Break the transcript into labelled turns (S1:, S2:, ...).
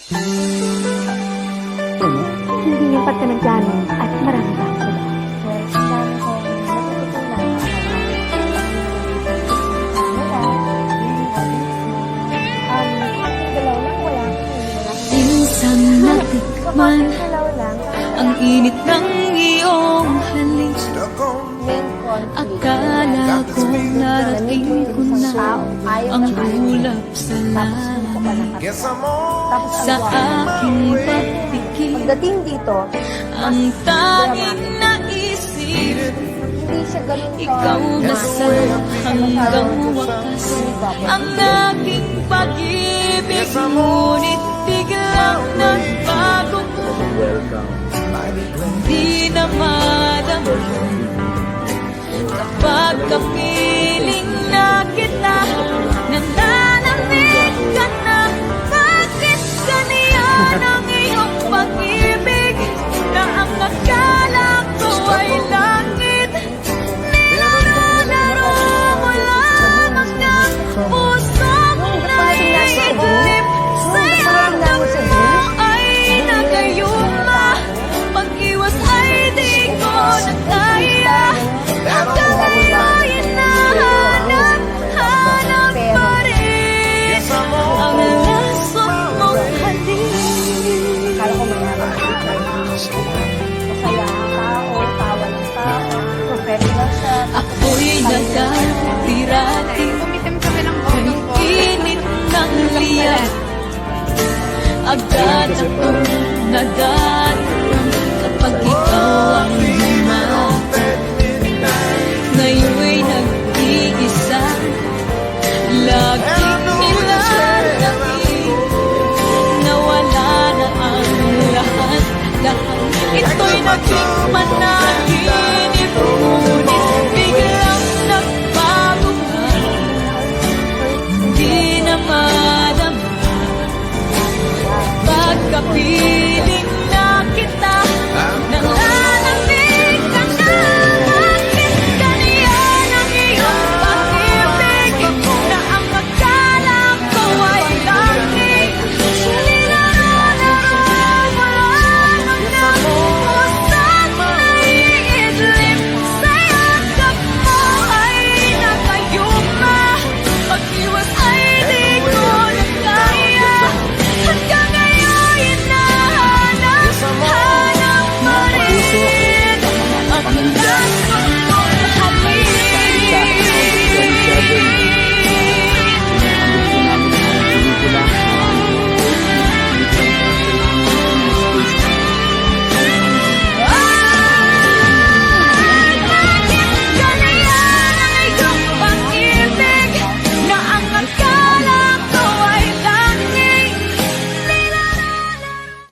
S1: Hindi yung ba't ka nagplano at maraming pa sila.
S2: Minsan natikman ang init ng iyong halik. Akala ko narating ko na ang ulap sa langit. Sa aking pagpikit,
S1: Pagdating dito,
S2: ang tanging naisip, ikaw na sa hanggang wakas. Ang aking pag-ibig, ngunit biglang nagbago. Hindi na madama kapag kapiling na kita, nananamig ka na. Bakit ganyan ang iyong pag-ibig, na ang akala ko ay langit? Nilalaro mo lamang ang pusong naiiglip. Sa hanggang mo ay nagayuma, pag-iwas ay di ko na kaya. Hanggang ngayon hinahanap, hanap pa rin ang lasot mong halik.
S1: kala ko mayroon. Masaya ang tao, tawa ng tao, professional siya.
S2: Ako'y nagdadirating ng init ng liyan. Agad akong